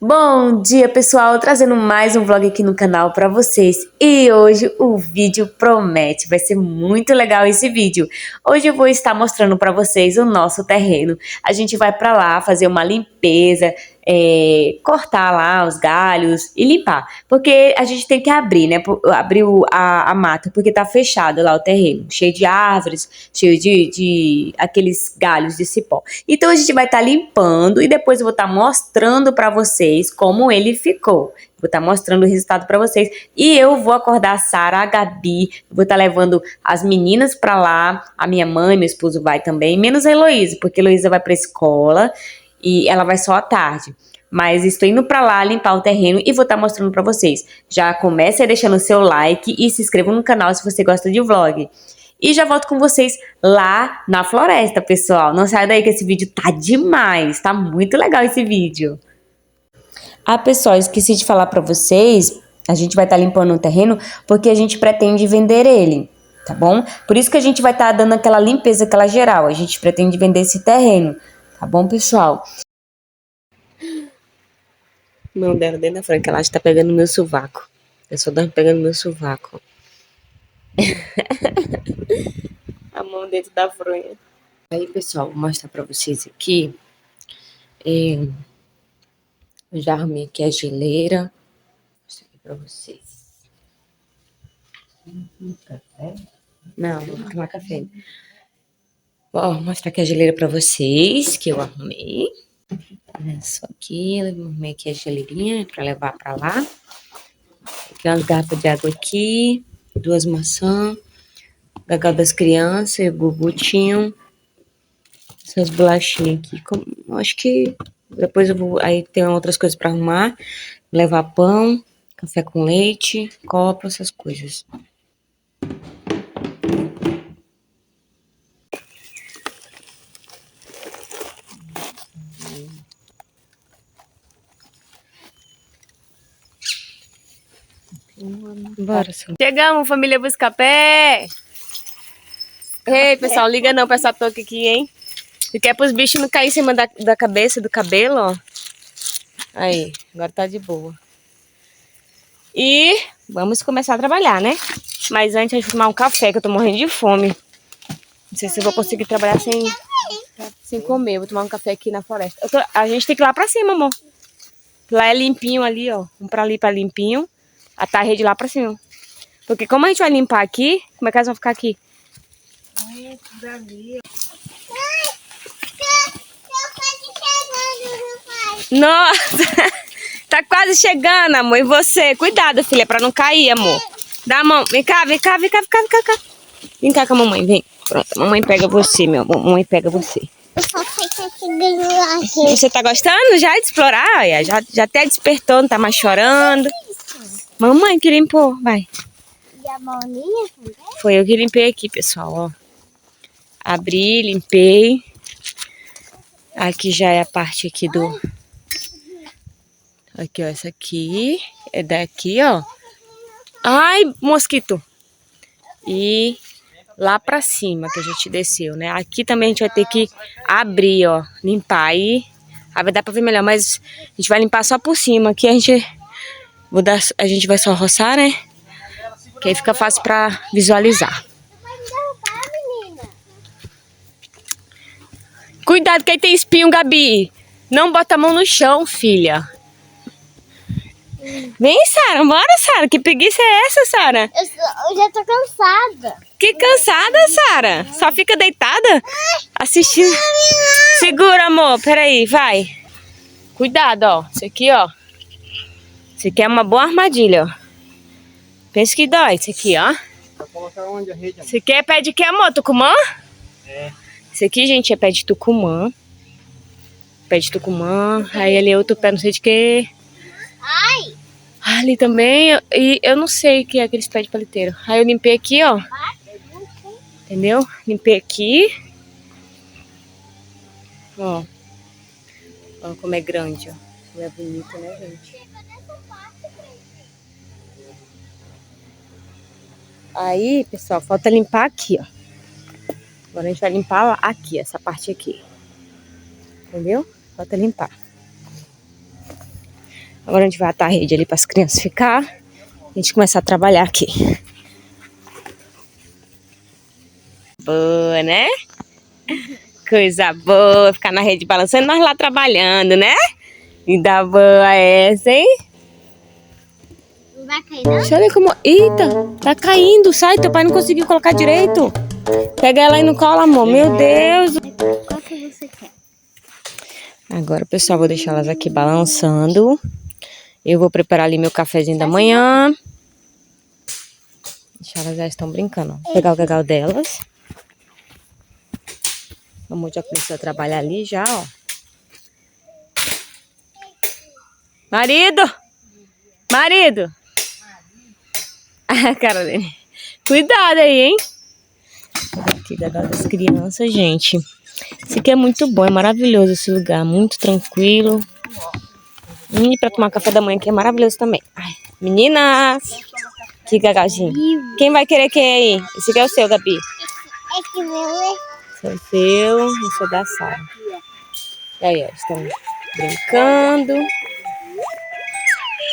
Bom dia, pessoal, trazendo mais um vlog aqui no canal para vocês. E hoje o vídeo promete, vai ser muito legal esse vídeo. Hoje eu vou estar mostrando para vocês o nosso terreno. A gente vai para lá fazer uma limpeza, cortar lá os galhos e limpar. Porque a gente tem que abrir, né? Abrir a mata, porque tá fechado lá o terreno, cheio de árvores, cheio de aqueles galhos de cipó. Então a gente vai estar limpando e depois eu vou estar mostrando para vocês como ele ficou. Vou estar mostrando o resultado para vocês. E eu vou acordar a Sara, a Gabi, vou estar levando as meninas para lá, a minha mãe, meu esposo vai também, menos a Heloísa, porque a Heloísa vai para a escola e ela vai só à tarde. Mas estou indo para lá limpar o terreno e vou estar mostrando para vocês. Já comece aí deixando o seu like e se inscreva no canal se você gosta de vlog. E já volto com vocês lá na floresta, pessoal. Não saia daí que esse vídeo tá demais, tá muito legal esse vídeo. Ah, pessoal, esqueci de falar pra vocês, a gente vai estar limpando o terreno porque a gente pretende vender ele, tá bom? Por isso que a gente vai estar dando aquela limpeza, aquela geral, a gente pretende vender esse terreno, tá bom, pessoal? Mão dela dentro da frente, ela está pegando meu sovaco. Eu só dorme pegando meu sovaco. A mão dentro da fronha. Aí, pessoal, vou mostrar pra vocês aqui. Eu já arrumei aqui a geleira. Vou mostrar aqui pra vocês. Café? Não, vou tomar café. Vou mostrar aqui a geleira pra vocês, que eu arrumei. Olha só aqui, eu arrumei aqui a geleirinha pra levar pra lá. Tem umas garrafas de água aqui, 2 maçãs, gagal das crianças, e o Gugutinho. Essas bolachinhas aqui, acho que depois eu vou, aí tem outras coisas pra arrumar, levar pão, café com leite, copo, essas coisas. Bora, chegamos, família Buscapé! Ei, pessoal, liga não pra essa touca aqui, hein? E quer pros bichos não cair em cima da cabeça, do cabelo, ó. Aí, agora tá de boa. E vamos começar a trabalhar, né? Mas antes a gente tomar um café, que eu tô morrendo de fome. Não sei se eu vou conseguir trabalhar sem comer. Eu vou tomar um café aqui na floresta. A gente tem que ir lá pra cima, amor. Lá é limpinho ali, ó. Vamos pra ali, pra limpinho. A rede lá pra cima. Porque como a gente vai limpar aqui, como é que elas vão ficar aqui? Nossa! Tá quase chegando, amor. E você? Cuidado, filha, pra não cair, amor. Dá a mão. Vem cá, vem cá, vem cá, vem cá, vem cá. Vem cá com a mamãe, vem. Pronto, a mamãe pega você, meu amor. A mamãe pega você. Você tá gostando já de explorar? Olha, já até despertou, não tá mais chorando. Mamãe que limpou, vai. E a mãozinha? Foi eu que limpei aqui, pessoal, ó. Abri, limpei. Aqui já é a parte aqui do... Aqui, ó, essa aqui. É daqui, ó. Ai, mosquito. E lá pra cima que a gente desceu, né? Aqui também a gente vai ter que abrir, ó. Limpar aí. Aí vai dar pra ver melhor, mas a gente vai limpar só por cima. Aqui a gente vai só roçar, né? Que aí fica fácil pra visualizar. Cuidado que aí tem espinho, Gabi. Não bota a mão no chão, filha. Vem, Sara. Bora, Sara. Que preguiça é essa, Sara? Eu já tô cansada. Que cansada, Sara. Só fica deitada assistindo. Segura, amor. Peraí, vai. Cuidado, ó. Isso aqui, ó. Isso aqui é uma boa armadilha, ó. Pensa que dói isso aqui, ó. Vai colocar onde a rede? Isso aqui é pé de que, amor? Tucumã? É. Isso aqui, gente, é pé de tucumã. Pé de tucumã. Aí ali é outro pé, não sei de que. Ai! Ali também. E eu não sei o que é aqueles pés de paliteiro. Aí eu limpei aqui, ó. Entendeu? Limpei aqui. Ó. Ó como é grande, ó. Como é bonito, né, gente? Aí, pessoal, falta limpar aqui, ó. Agora a gente vai limpar aqui, essa parte aqui. Entendeu? Falta limpar. Agora a gente vai atar a rede ali para as crianças ficar. A gente começar a trabalhar aqui. Boa, né? Coisa boa, ficar na rede balançando, nós lá trabalhando, né? E dá boa essa, hein? Não vai cair, não? Deixa eu ver como... Eita, tá caindo, sai, teu pai não conseguiu colocar direito. Pega ela aí no colo, amor, meu Deus. Qual que você quer? Agora, pessoal, vou deixar elas aqui balançando. Eu vou preparar ali meu cafezinho da manhã. Deixa elas já estão brincando, ó. Vou pegar o gagal delas. O amor já começou a trabalhar ali já, ó. Marido! Marido! Ah, Carolina. Cuidado aí, hein? Aqui, gagal das crianças, gente. Esse aqui é muito bom, é maravilhoso esse lugar. Muito tranquilo. E pra tomar café da manhã aqui é maravilhoso também. Ai, meninas! Que gagalzinho. Quem vai querer quem aí? Esse aqui é o seu, Gabi. Esse meu é... Esse é o seu, esse é da Sara. E aí, ó, estão brincando.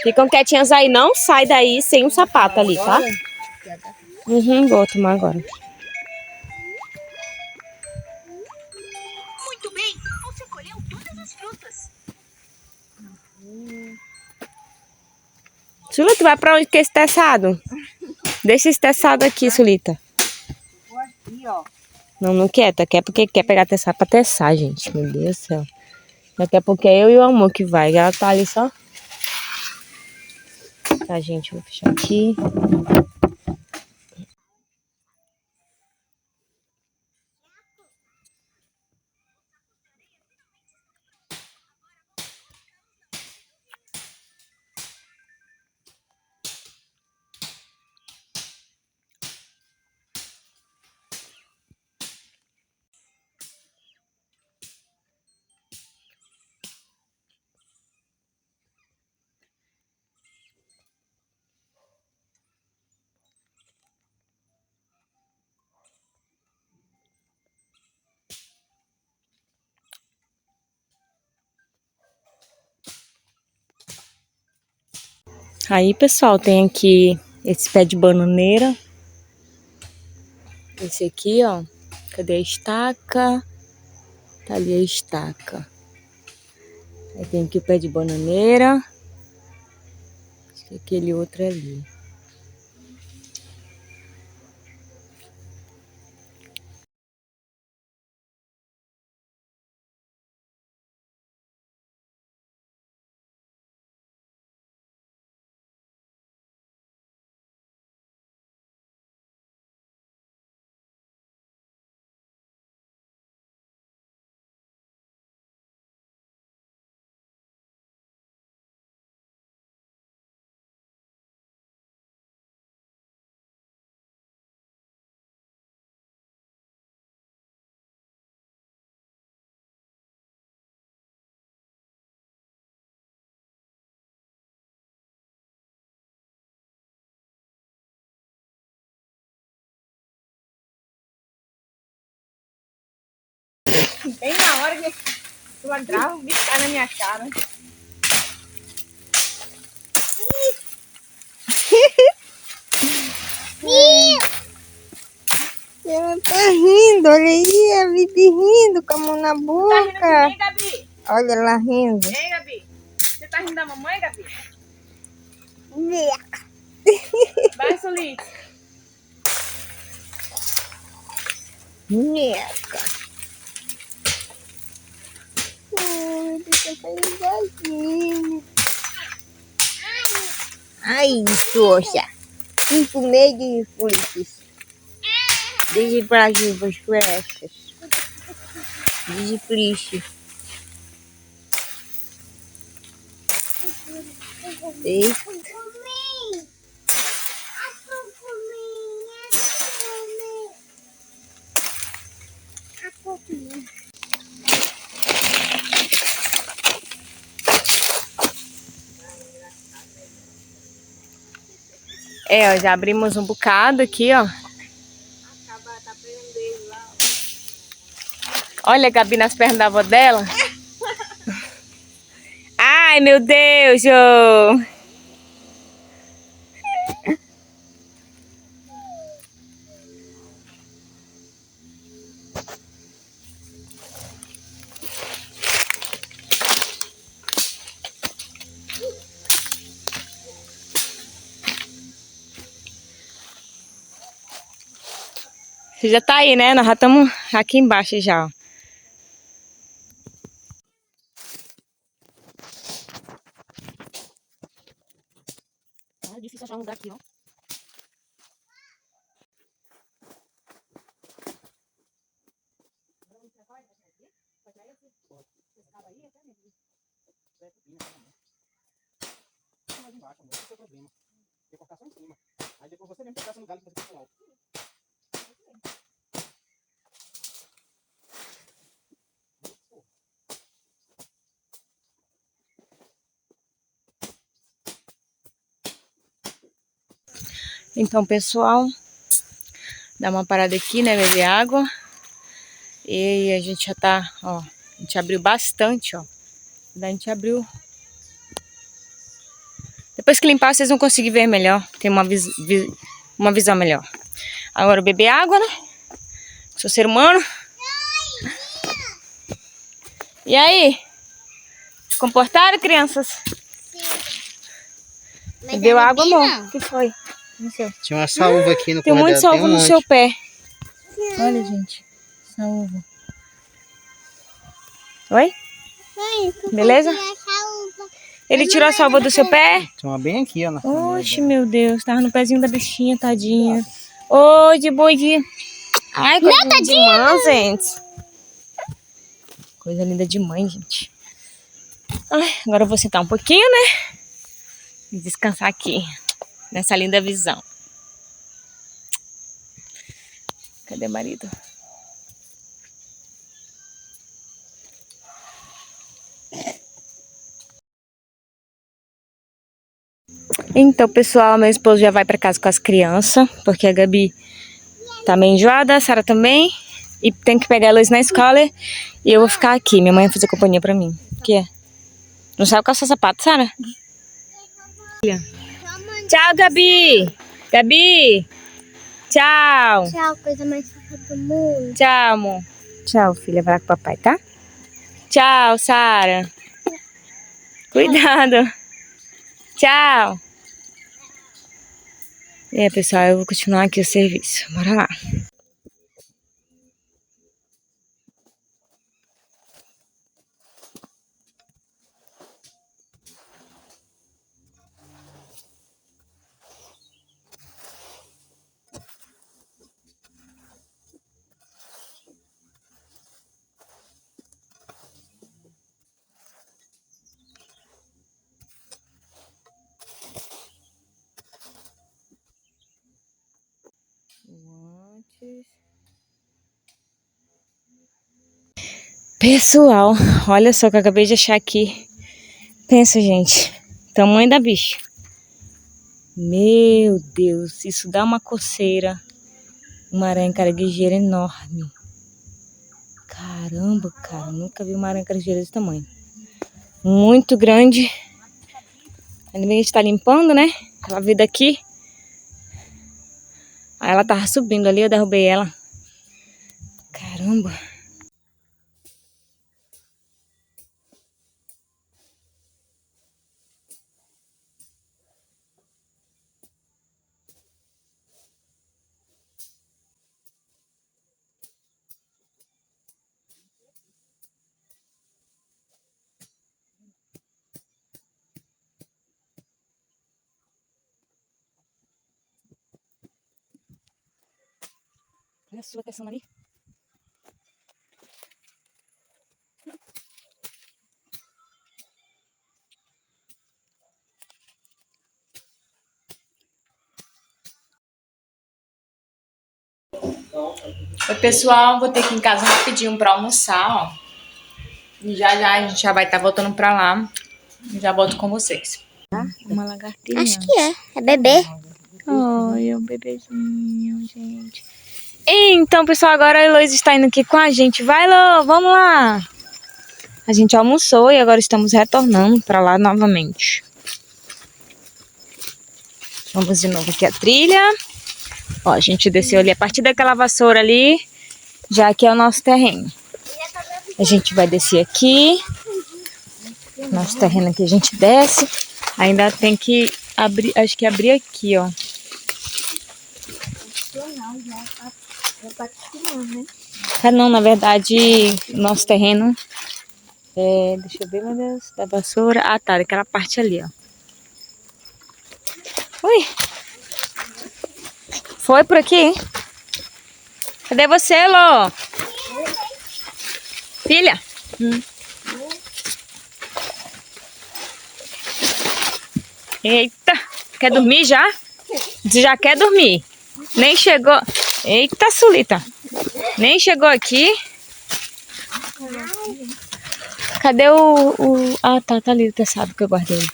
Ficam quietinhas aí, não sai daí sem um sapato ali, tá? Vou tomar agora. Muito bem, você colheu todas as frutas. Sulita, vai pra onde que é esse teçado? Deixa esse teçado aqui, Sulita. Aqui, ó. Não, não quer, tá? Quer porque quer pegar teçado pra teçar, gente. Meu Deus do céu. Daqui a pouco é eu e o amor que vai. Ela tá ali só. Tá, gente, vou fechar aqui. Aí, pessoal, tem aqui esse pé de bananeira. Esse aqui, ó. Cadê a estaca? Tá ali a estaca. Aí tem aqui o pé de bananeira. Acho que aquele outro ali. Bem na hora que tu entrava, o bicho cai na minha cara. Ela tá rindo, olha aí, a Vivi rindo com a mão na boca. Tá rindo de mim, Gabi? Olha ela rindo. Hein, Gabi? Você tá rindo da mamãe, Gabi? Vai, Sulita. Nheca. Ai, deixa eu sair daqui. Ai, trouxa. Cinco meses de frutas. Desde pra aqui, pras flechas. Desde flixe. Eita. É, ó, já abrimos um bocado aqui, ó. Olha a Gabi nas pernas da avó dela. Ah, Ai, meu Deus, Jô. Você já tá aí, né? Nós já estamos aqui embaixo já, ó. É difícil achar um lugar aqui, ó. Então, pessoal, dá uma parada aqui, né? Beber água. E a gente já tá, ó. A gente abriu bastante, ó. Daí a gente abriu. Depois que limpar, vocês vão conseguir ver melhor. Tem uma visão melhor. Agora beber água, né? Sou ser humano. E aí? Se comportaram, crianças? Mas Bebeu eu água, bebi, amor? não. O que foi? Não sei. Tinha uma saúva aqui no Tem corredor. muito salvo no monte. seu pé. Olha, gente. Salvo. Oi? Mãe, tu Beleza? foi tirar essa uva. Ele tirou a salva do seu pé? Tinha uma bem aqui, ó. Na Oxe, meu Deus. Tava no pezinho da bichinha, tadinha. Ô, de boi de... Ai, coisa linda de mãe, gente. Coisa linda de mãe, gente. Ai, agora eu vou sentar um pouquinho, né? E descansar aqui. Nessa linda visão. Cadê marido? Então, pessoal, meu esposo já vai pra casa com as crianças, porque a Gabi tá meio enjoada, a Sara também. E tem que pegar elas na escola e eu vou ficar aqui. Minha mãe vai fazer companhia pra mim. O que é? Não sabe calçar sapato, Sara? Tchau, Gabi! Gabi! Tchau! Tchau, coisa mais fofa do mundo. Tchau, amor. Tchau, filha. Vai lá com o papai, tá? Tchau, Sara. Cuidado. Tchau. E aí, pessoal, eu vou continuar aqui o serviço. Bora lá. Pessoal, olha só que eu acabei de achar aqui. Pensa, gente. Tamanho da bicha. Meu Deus, isso dá uma coceira. Uma aranha caranguejeira enorme. Caramba, cara. Nunca vi uma aranha caranguejeira desse tamanho. Muito grande. Ainda bem que a gente tá limpando, né? Ela veio daqui. Aí ela tava subindo ali, eu derrubei ela. Caramba. Olha a sua atenção ali. Oi, pessoal, vou ter que ir em casa rapidinho pra almoçar, ó. E já já a gente já vai estar voltando pra lá. E já volto com vocês. Uma lagartinha. Acho que é. É bebê. Oi, é um bebezinho, gente. Então, pessoal, agora a Heloísa está indo aqui com a gente. Vai, Lô, vamos lá. A gente almoçou e agora estamos retornando para lá novamente. Vamos de novo aqui a trilha. Ó, a gente desceu ali a partir daquela vassoura ali, já que é o nosso terreno. A gente vai descer aqui. Nosso terreno aqui a gente desce. Ainda tem que abrir, acho que abrir aqui, ó. Ah, não, na verdade, nosso terreno é, deixa eu ver, meu Deus, da vassoura. Ah, tá, daquela parte ali, ó. Ui! Foi por aqui? Cadê você, Lô? Filha? Eita, quer dormir já? Você já quer dormir? Nem chegou. Eita, Sulita. Nem chegou aqui. Cadê o... Ah, tá ali o teçado que eu guardei.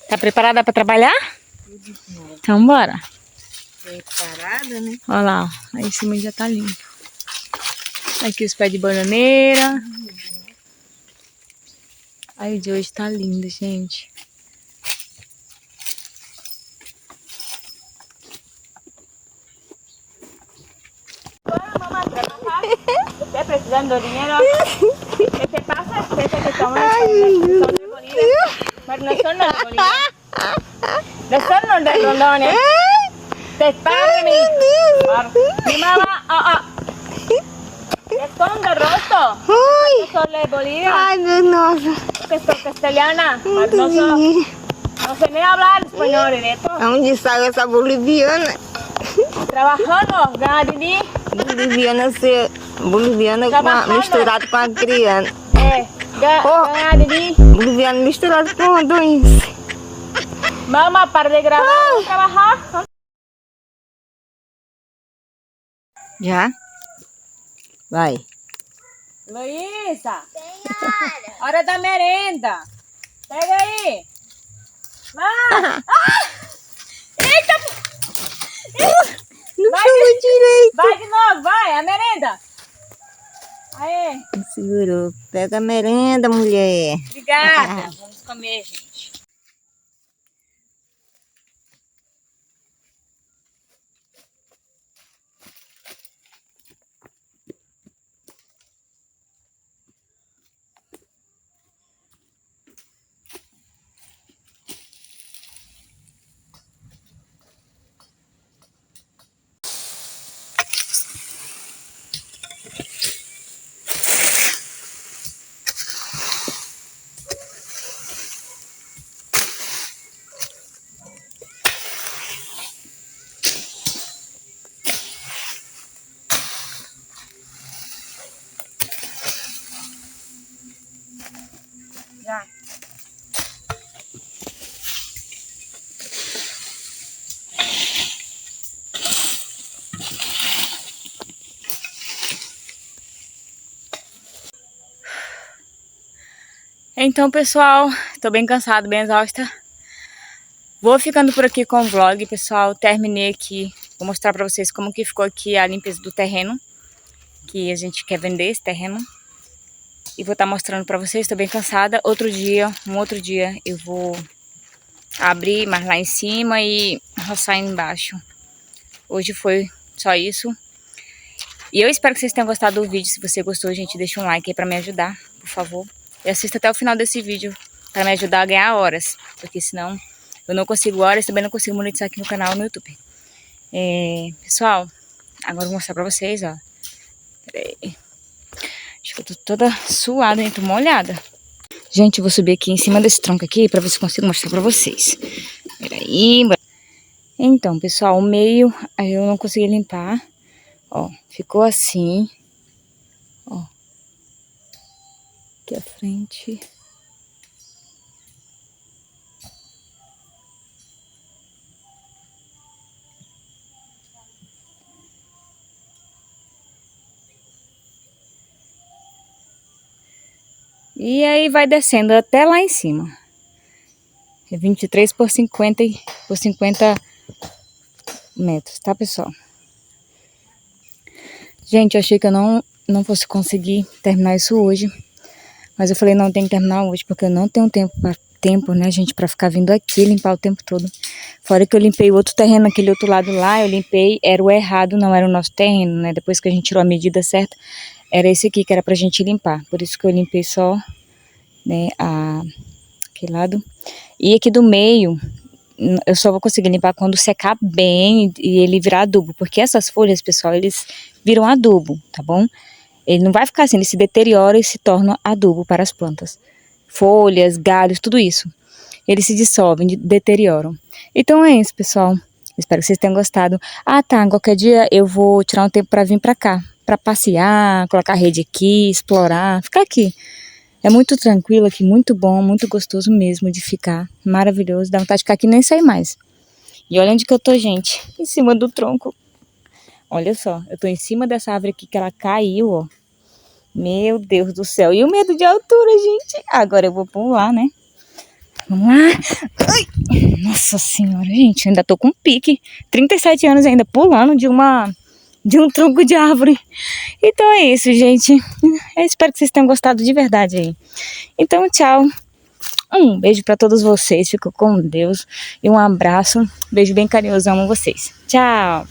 Tá preparada para trabalhar? Então bora. Preparada, né? Olha lá, ó. Aí em cima já tá limpo. Aqui os pés de bananeira. Aí o de hoje tá lindo, gente. ¿Estás precisando dinero? ¿Qué te pasa? Es que estamos en de Bolivia. Pero no son los de Bolivia. No son los de Rondones. Te pagan mi mamá. ¿Qué son de rosto? ¿Qué son de Bolivia? Ai, meu nossa. ¿Qué son castellana? No sé ni hablar español, ¿directo? Onde saiu essa boliviana? Trabajando, gana Didi. Boliviana misturado com a criança. Gana Didi. Boliviana misturado com a doença. Mamá, para de grabar, vamos trabajar. Já? Vai. Luísa, hora da merenda. Pega aí. Vai. Eita! Não Vai, chama direito. vai de novo, vai, a merenda. Aê, Segurou. Pega a merenda, mulher. obrigada. Vamos comer, gente. Já. Então, pessoal, tô bem cansada, bem exausta. Vou ficando por aqui com o vlog, pessoal. Terminei aqui. Vou mostrar pra vocês como que ficou aqui a limpeza do terreno. Que a gente quer vender esse terreno. E vou estar mostrando pra vocês, tô bem cansada. Um outro dia, eu vou abrir mais lá em cima e roçar embaixo. Hoje foi só isso. E eu espero que vocês tenham gostado do vídeo. Se você gostou, gente, deixa um like aí pra me ajudar, por favor. E assista até o final desse vídeo pra me ajudar a ganhar horas. Porque senão eu não consigo horas, também não consigo monetizar aqui no canal no YouTube. Pessoal, agora eu vou mostrar pra vocês, ó. Pera aí. Acho que eu tô toda suada, hein? Tô molhada. Gente, eu vou subir aqui em cima desse tronco aqui pra ver se eu consigo mostrar pra vocês. Peraí. Então, pessoal, o meio eu não consegui limpar. Ó, ficou assim. Ó. Aqui a frente. E aí vai descendo até lá em cima. É 23 por 50 metros, tá, pessoal? Gente, eu achei que eu não fosse conseguir terminar isso hoje. Mas eu falei, não, tem que terminar hoje, porque eu não tenho tempo, né, gente, pra ficar vindo aqui limpar o tempo todo. Fora que eu limpei o outro terreno, aquele outro lado lá, eu limpei, era o errado, não era o nosso terreno, né? Depois que a gente tirou a medida certa, era esse aqui que era pra gente limpar. Por isso que eu limpei só, né, aquele lado. E aqui do meio, eu só vou conseguir limpar quando secar bem e ele virar adubo. Porque essas folhas, pessoal, eles viram adubo, tá bom? Ele não vai ficar assim, ele se deteriora e se torna adubo para as plantas. Folhas, galhos, tudo isso. Eles se dissolvem, deterioram. Então é isso, pessoal. Espero que vocês tenham gostado. Ah, tá. Qualquer dia eu vou tirar um tempo para vir para cá. Para passear, colocar a rede aqui, explorar, ficar aqui. É muito tranquilo aqui, muito bom, muito gostoso mesmo de ficar. Maravilhoso. Dá vontade de ficar aqui e nem sair mais. E olha onde que eu tô, gente. Em cima do tronco. Olha só, eu tô em cima dessa árvore aqui que ela caiu, ó. Meu Deus do céu. E o medo de altura, gente. Agora eu vou pular, né? Vamos lá. Ai. Nossa senhora, gente. Ainda tô com pique. 37 anos ainda pulando de um tronco de árvore. Então é isso, gente. Eu espero que vocês tenham gostado de verdade aí. Então, tchau. Um beijo pra todos vocês. Fico com Deus. E um abraço. Beijo bem carinhoso. Amo vocês. Tchau.